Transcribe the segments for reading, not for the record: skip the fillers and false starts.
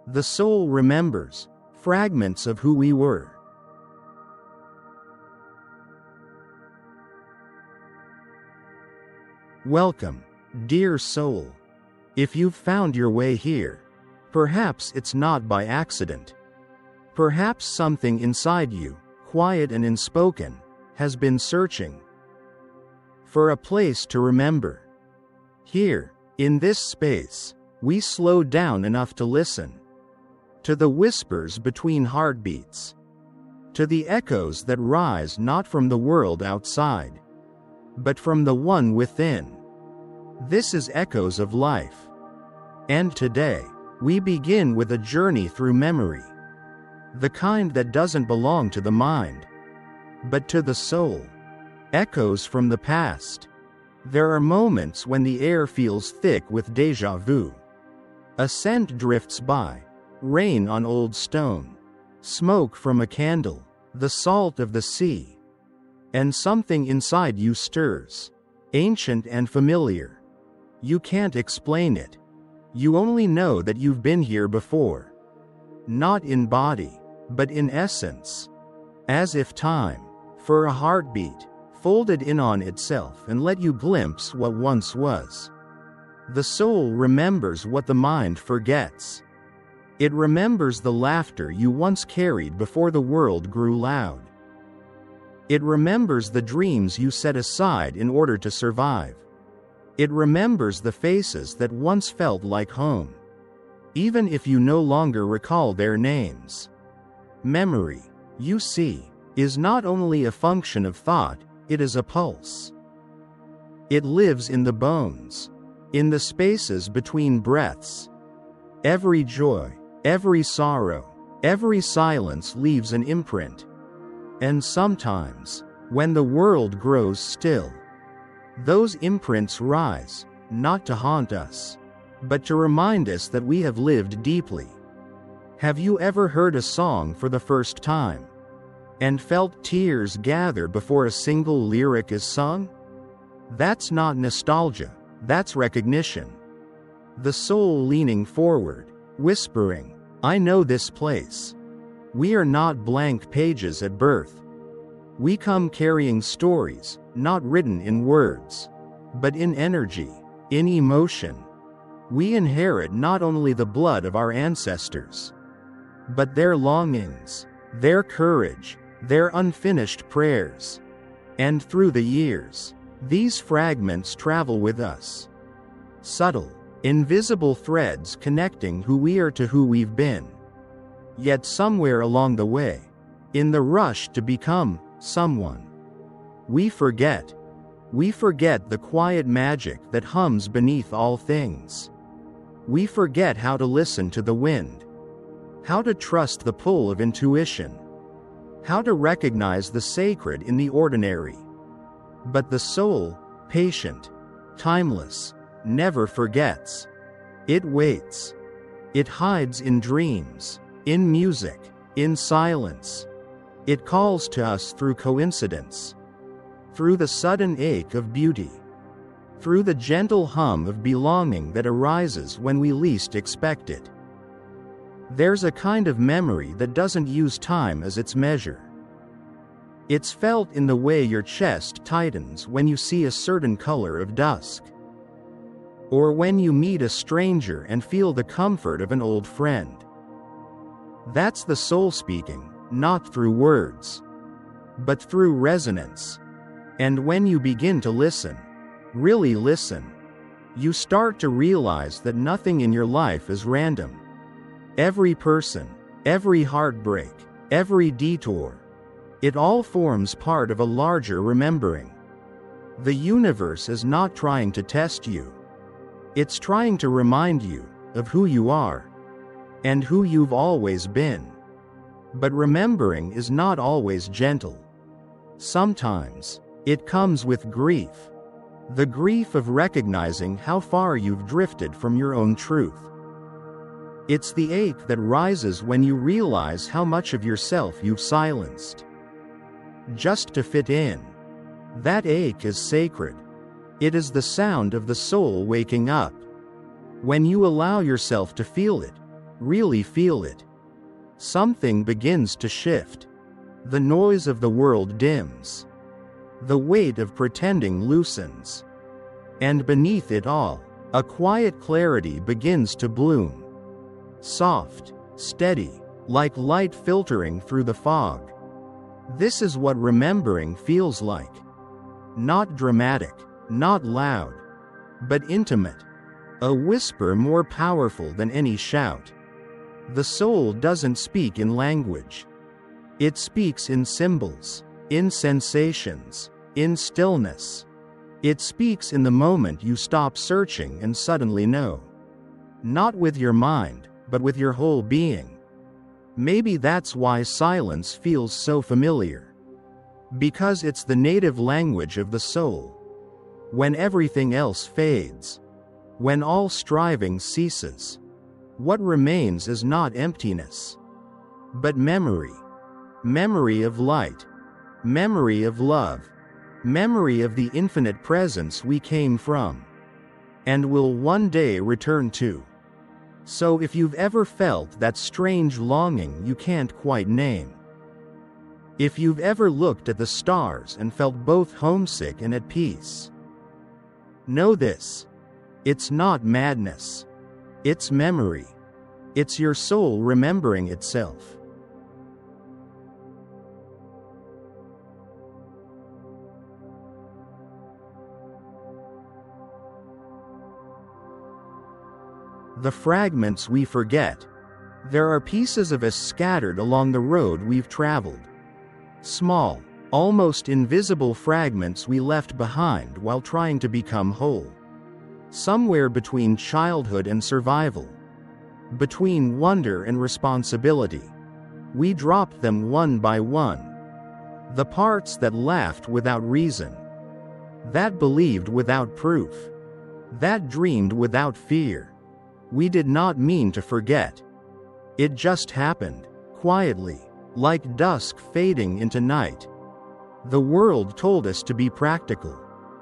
The soul remembers fragments of who we were. Welcome, dear soul. If you've found your way here, perhaps it's not by accident. Perhaps something inside you, quiet and unspoken, has been searching for a place to remember. Here, in this space, we slow down enough to listen to the whispers between heartbeats, to the echoes that rise not from the world outside, but from the one within. This is Echoes of Life. And today, we begin with a journey through memory. The kind that doesn't belong to the mind, but to the soul. Echoes from the past. There are moments when the air feels thick with déjà vu. A scent drifts by, rain on old stone, smoke from a candle, the salt of the sea. And something inside you stirs, ancient and familiar. You can't explain it. You only know that you've been here before. Not in body, but in essence. As if time, for a heartbeat, folded in on itself and let you glimpse what once was. The soul remembers what the mind forgets. It remembers the laughter you once carried before the world grew loud. It remembers the dreams you set aside in order to survive. It remembers the faces that once felt like home, even if you no longer recall their names. Memory, you see, is not only a function of thought, it is a pulse. It lives in the bones, in the spaces between breaths. Every joy, every sorrow, every silence leaves an imprint. And sometimes, when the world grows still, those imprints rise, not to haunt us, but to remind us that we have lived deeply. Have you ever heard a song for the first time, and felt tears gather before a single lyric is sung? That's not nostalgia, that's recognition. The soul leaning forward, whispering, "I know this place." We are not blank pages at birth. We come carrying stories, not written in words, but in energy, in emotion. We inherit not only the blood of our ancestors, but their longings, their courage, their unfinished prayers. And through the years, these fragments travel with us. Subtle, invisible threads connecting who we are to who we've been. Yet somewhere along the way, in the rush to become someone, we forget the quiet magic that hums beneath all things. We forget how to listen to the wind, how to trust the pull of intuition, how to recognize the sacred in the ordinary. But the soul, patient, timeless, never forgets. It waits. It hides in dreams, in music, in silence. It calls to us through coincidence, through the sudden ache of beauty, through the gentle hum of belonging that arises when we least expect it. There's a kind of memory that doesn't use time as its measure. It's felt in the way your chest tightens when you see a certain color of dusk, or when you meet a stranger and feel the comfort of an old friend. That's the soul speaking, not through words, but through resonance. And when you begin to listen, really listen, you start to realize that nothing in your life is random. Every person, every heartbreak, every detour, it all forms part of a larger remembering. The universe is not trying to test you. It's trying to remind you of who you are and who you've always been. But remembering is not always gentle. Sometimes, it comes with grief. The grief of recognizing how far you've drifted from your own truth. It's the ache that rises when you realize how much of yourself you've silenced, just to fit in. That ache is sacred. It is the sound of the soul waking up. When you allow yourself to feel it, really feel it. Something begins to shift. The noise of the world dims. The weight of pretending loosens. And beneath it all, a quiet clarity begins to bloom. Soft, steady, like light filtering through the fog. This is what remembering feels like. Not dramatic, not loud, but intimate. A whisper more powerful than any shout. The soul doesn't speak in language. It speaks in symbols, in sensations, in stillness. It speaks in the moment you stop searching and suddenly know. Not with your mind, but with your whole being. Maybe that's why silence feels so familiar. Because it's the native language of the soul. When everything else fades. When all striving ceases. What remains is not emptiness, but memory. Memory of light. Memory of love. Memory of the infinite presence we came from. And will one day return to. So if you've ever felt that strange longing you can't quite name. If you've ever looked at the stars and felt both homesick and at peace. Know this. It's not madness. It's memory. It's your soul remembering itself. The fragments we forget. There are pieces of us scattered along the road we've traveled. Small, almost invisible fragments we left behind while trying to become whole. Somewhere between childhood and survival. Between wonder and responsibility. We dropped them one by one. The parts that laughed without reason. That believed without proof. That dreamed without fear. We did not mean to forget. It just happened, quietly, like dusk fading into night. The world told us to be practical,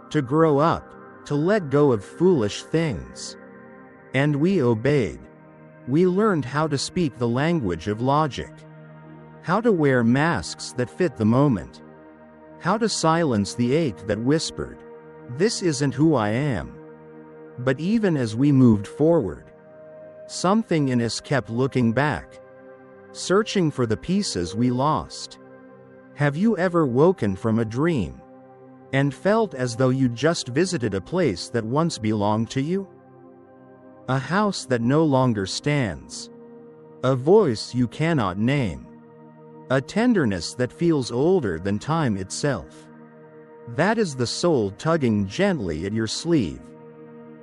to grow up, to let go of foolish things. And we obeyed. We learned how to speak the language of logic. How to wear masks that fit the moment. How to silence the ache that whispered, "This isn't who I am." But even as we moved forward, something in us kept looking back, searching for the pieces we lost. Have you ever woken from a dream and felt as though you just visited a place that once belonged to you? A house that no longer stands. A voice you cannot name. A tenderness that feels older than time itself. That is the soul tugging gently at your sleeve,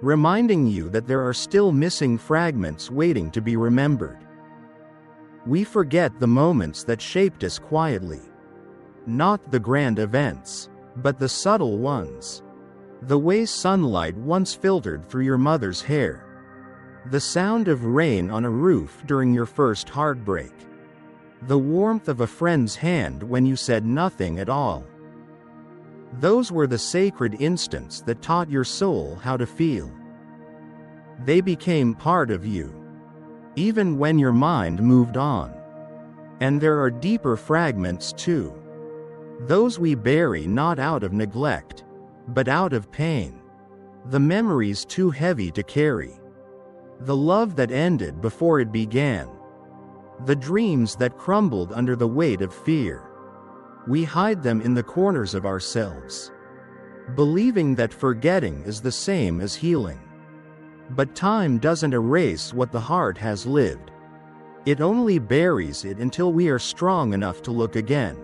reminding you that there are still missing fragments waiting to be remembered. We forget the moments that shaped us quietly. Not the grand events, but the subtle ones. The way sunlight once filtered through your mother's hair. The sound of rain on a roof during your first heartbreak. The warmth of a friend's hand when you said nothing at all. Those were the sacred instants that taught your soul how to feel. They became part of you, even when your mind moved on. And there are deeper fragments too. Those we bury not out of neglect, but out of pain. The memories too heavy to carry. The love that ended before it began. The dreams that crumbled under the weight of fear. We hide them in the corners of ourselves, believing that forgetting is the same as healing. But time doesn't erase what the heart has lived. It only buries it until we are strong enough to look again.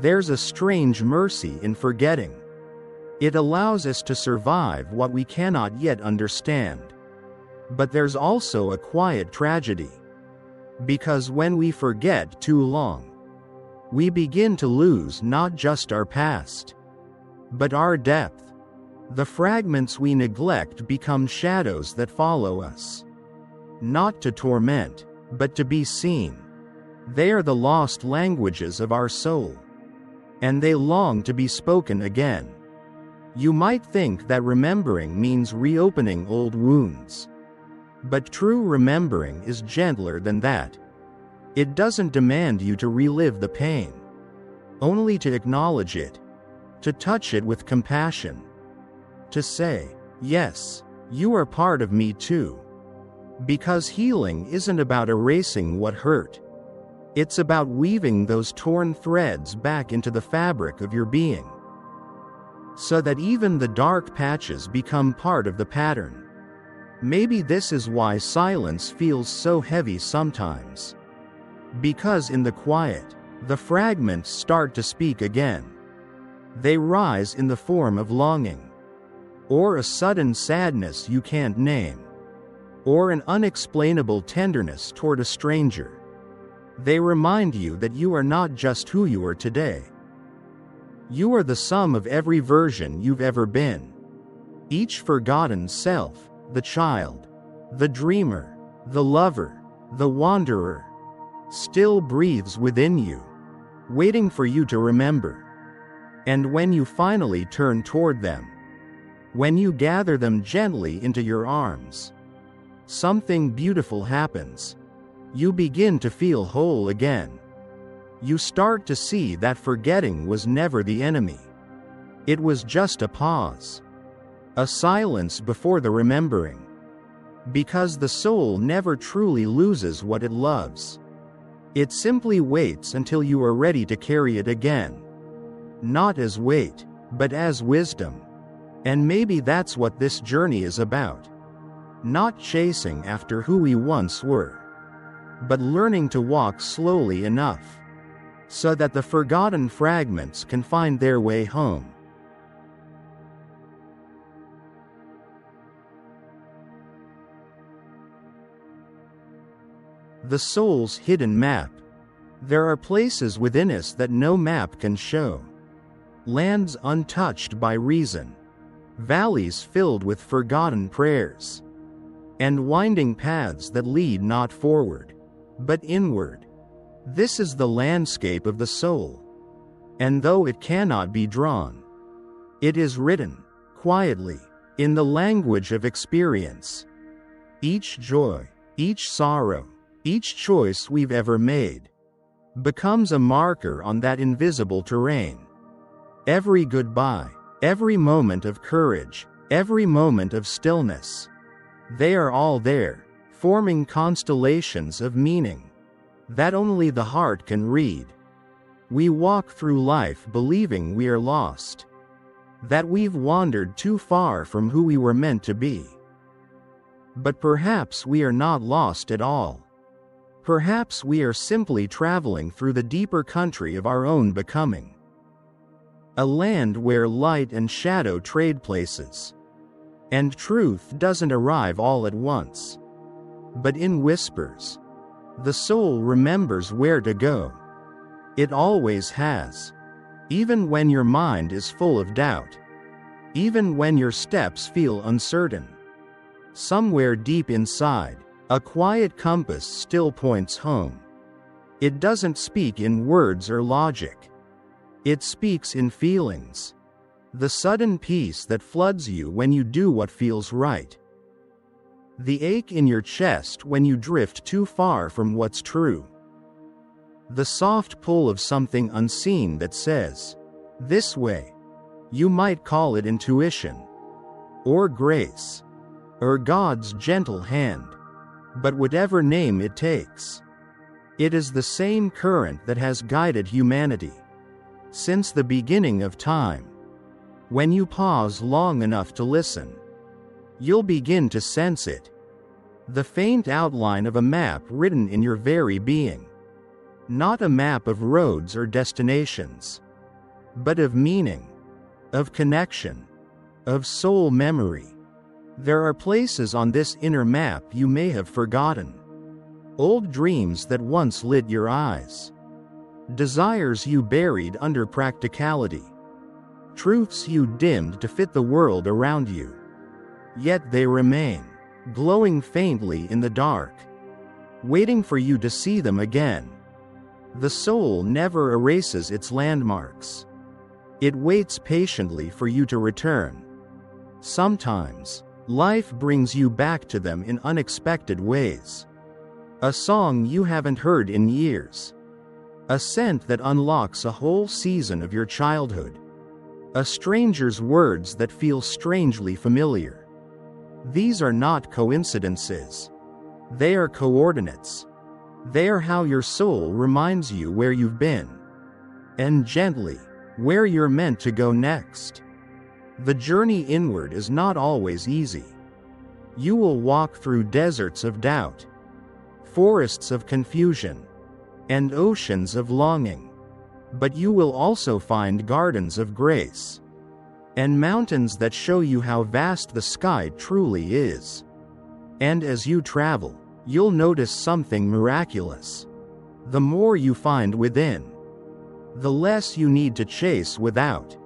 There's a strange mercy in forgetting. It allows us to survive what we cannot yet understand. But there's also a quiet tragedy. Because when we forget too long, we begin to lose not just our past, but our depth. The fragments we neglect become shadows that follow us. Not to torment, but to be seen. They are the lost languages of our soul. And they long to be spoken again. You might think that remembering means reopening old wounds. But true remembering is gentler than that. It doesn't demand you to relive the pain, only to acknowledge it, to touch it with compassion, to say, yes, you are part of me too. Because healing isn't about erasing what hurt. It's about weaving those torn threads back into the fabric of your being, so that even the dark patches become part of the pattern. Maybe this is why silence feels so heavy sometimes. Because in the quiet, the fragments start to speak again. They rise in the form of longing, or a sudden sadness you can't name, or an unexplainable tenderness toward a stranger. They remind you that you are not just who you are today. You are the sum of every version you've ever been. Each forgotten self, the child, the dreamer, the lover, the wanderer, still breathes within you, waiting for you to remember. And when you finally turn toward them, when you gather them gently into your arms, something beautiful happens. You begin to feel whole again. You start to see that forgetting was never the enemy. It was just a pause, a silence before the remembering. Because the soul never truly loses what it loves. It simply waits until you are ready to carry it again. Not as weight, but as wisdom. And maybe that's what this journey is about. Not chasing after who we once were, but learning to walk slowly enough so that the forgotten fragments can find their way home. The soul's hidden map. There are places within us that no map can show. Lands untouched by reason. Valleys filled with forgotten prayers. And winding paths that lead not forward, but inward. This is the landscape of the soul. And though it cannot be drawn, it is written, quietly, in the language of experience. Each joy, each sorrow, each choice we've ever made, becomes a marker on that invisible terrain. Every goodbye, every moment of courage, every moment of stillness, they are all there, forming constellations of meaning that only the heart can read. We walk through life believing we are lost, that we've wandered too far from who we were meant to be. But perhaps we are not lost at all. Perhaps we are simply traveling through the deeper country of our own becoming. A land where light and shadow trade places. And truth doesn't arrive all at once, but in whispers. The soul remembers where to go. It always has. Even when your mind is full of doubt. Even when your steps feel uncertain. Somewhere deep inside, a quiet compass still points home. It doesn't speak in words or logic. It speaks in feelings. The sudden peace that floods you when you do what feels right. The ache in your chest when you drift too far from what's true. The soft pull of something unseen that says, this way. You might call it intuition, or grace, or God's gentle hand. But whatever name it takes, it is the same current that has guided humanity since the beginning of time. When you pause long enough to listen, you'll begin to sense it. The faint outline of a map written in your very being. Not a map of roads or destinations, but of meaning, of connection, of soul memory. There are places on this inner map you may have forgotten. Old dreams that once lit your eyes. Desires you buried under practicality. Truths you dimmed to fit the world around you. Yet they remain, glowing faintly in the dark, waiting for you to see them again. The soul never erases its landmarks. It waits patiently for you to return. Sometimes, Life brings you back to them in unexpected ways. A song you haven't heard in years. A scent that unlocks a whole season of your childhood. A stranger's words that feel strangely familiar. These are not coincidences. They are coordinates. They are how your soul reminds you where you've been. And gently, where you're meant to go next. The journey inward is not always easy. You will walk through deserts of doubt, forests of confusion, and oceans of longing. But you will also find gardens of grace, and mountains that show you how vast the sky truly is. And as you travel, you'll notice something miraculous. The more you find within, the less you need to chase without.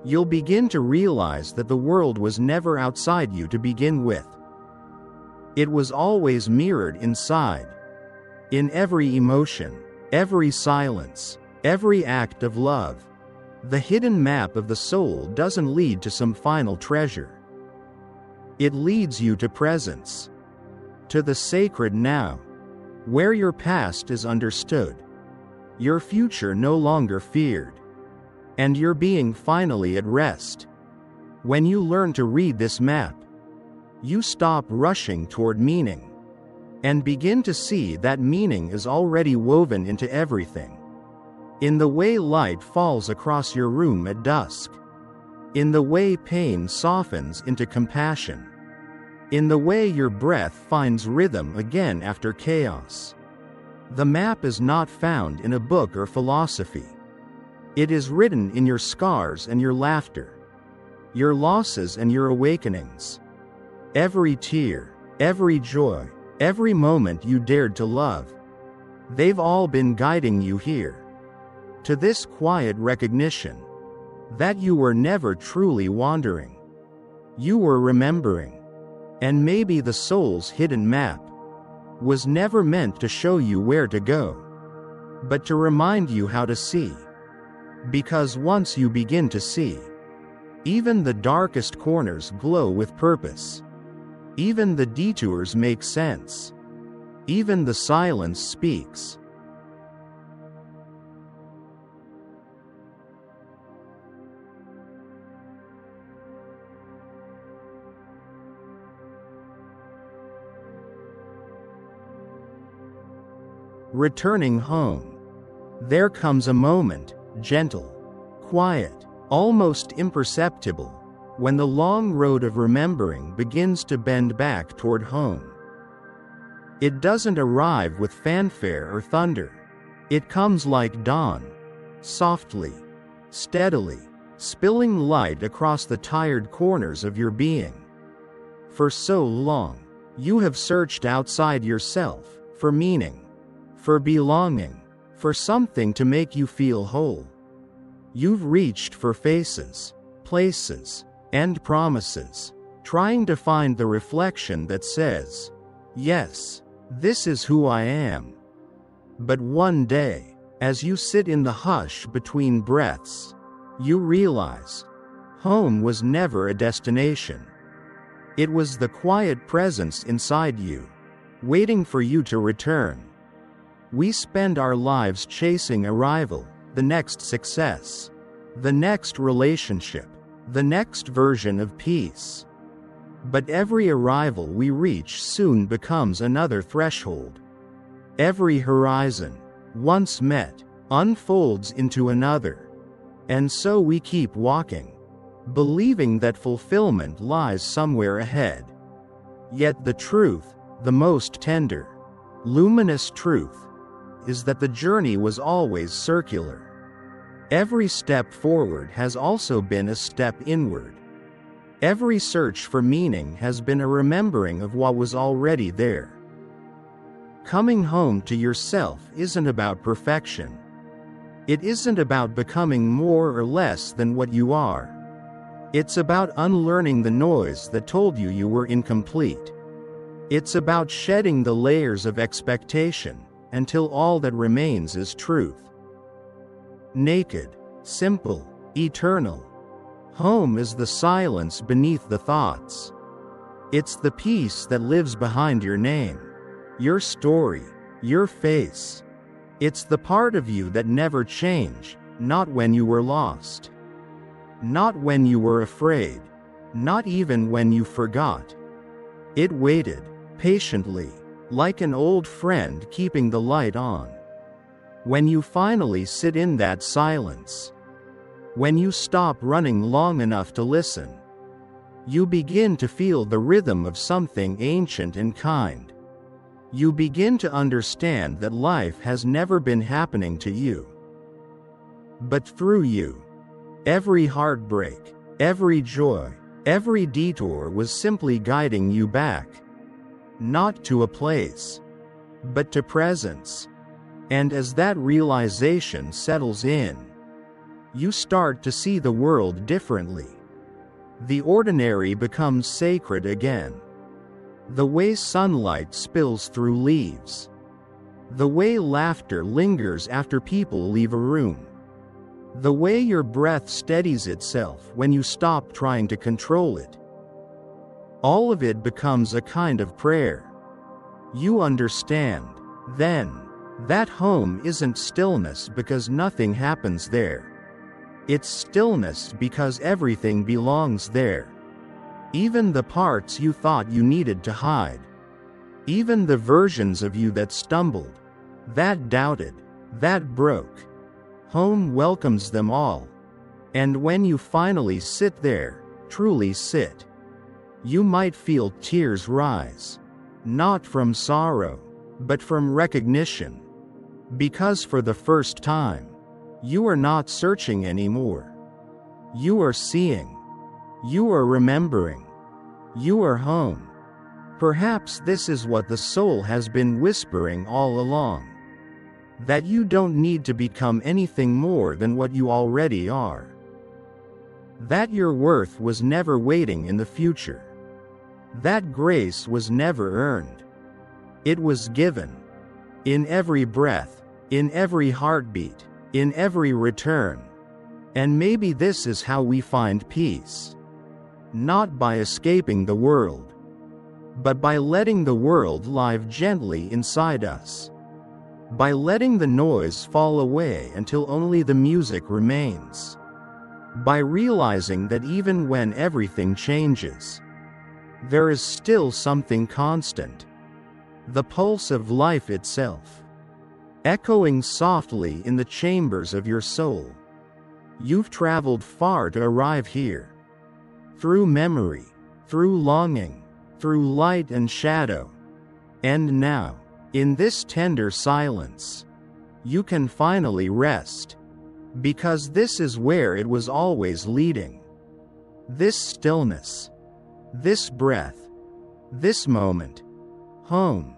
You'll begin to realize that the world was never outside you to begin with. It was always mirrored inside. In every emotion, every silence, every act of love. The hidden map of the soul doesn't lead to some final treasure. It leads you to presence. To the sacred now. Where your past is understood. Your future no longer feared. And your being finally at rest. When you learn to read this map, you stop rushing toward meaning. And begin to see that meaning is already woven into everything. In the way light falls across your room at dusk. In the way pain softens into compassion. In the way your breath finds rhythm again after chaos. The map is not found in a book or philosophy. It is written in your scars and your laughter. Your losses and your awakenings. Every tear, every joy, every moment you dared to love. They've all been guiding you here. To this quiet recognition that you were never truly wandering. You were remembering. And maybe the soul's hidden map was never meant to show you where to go, but to remind you how to see. Because once you begin to see, even the darkest corners glow with purpose. Even the detours make sense. Even the silence speaks. Returning home. There comes a moment, gentle, quiet, almost imperceptible, when the long road of remembering begins to bend back toward home. It doesn't arrive with fanfare or thunder. It comes like dawn, softly, steadily, spilling light across the tired corners of your being. For so long, you have searched outside yourself, for meaning, for belonging, for something to make you feel whole. You've reached for faces, places, and promises, trying to find the reflection that says, yes, this is who I am. But one day, as you sit in the hush between breaths, you realize, home was never a destination. It was the quiet presence inside you, waiting for you to return. We spend our lives chasing arrival, the next success, the next relationship, the next version of peace. But every arrival we reach soon becomes another threshold. Every horizon, once met, unfolds into another. And so we keep walking, believing that fulfillment lies somewhere ahead. Yet the truth, the most tender, luminous truth, is that the journey was always circular. Every step forward has also been a step inward. Every search for meaning has been a remembering of what was already there. Coming home to yourself isn't about perfection. It isn't about becoming more or less than what you are. It's about unlearning the noise that told you you were incomplete. It's about shedding the layers of expectation until all that remains is truth. Naked, simple, eternal. Home is the silence beneath the thoughts. It's the peace that lives behind your name, your story, your face. It's the part of you that never changed, not when you were lost, not when you were afraid, not even when you forgot. It waited, patiently, like an old friend keeping the light on. When you finally sit in that silence, when you stop running long enough to listen, you begin to feel the rhythm of something ancient and kind. You begin to understand that life has never been happening to you, but through you. Every heartbreak, every joy, every detour was simply guiding you back, not to a place, but to presence. And as that realization settles in, you start to see the world differently. The ordinary becomes sacred again. The way sunlight spills through leaves. The way laughter lingers after people leave a room. The way your breath steadies itself when you stop trying to control it. All of it becomes a kind of prayer. You understand, then, that home isn't stillness because nothing happens there. It's stillness because everything belongs there. Even the parts you thought you needed to hide. Even the versions of you that stumbled, that doubted, that broke. Home welcomes them all. And when you finally sit there, truly sit, you might feel tears rise. Not from sorrow, but from recognition. Because for the first time, you are not searching anymore. You are seeing. You are remembering. You are home. Perhaps this is what the soul has been whispering all along. That you don't need to become anything more than what you already are. That your worth was never waiting in the future. That grace was never earned. It was given. In every breath, in every heartbeat, in every return. And maybe this is how we find peace. Not by escaping the world, but by letting the world live gently inside us. By letting the noise fall away until only the music remains. By realizing that even when everything changes, there is still something constant. The pulse of life itself, echoing softly in the chambers of your soul. You've traveled far to arrive here. Through memory, through longing, through light and shadow. And now, in this tender silence, you can finally rest. Because this is where it was always leading. This stillness. This breath. This moment. Home.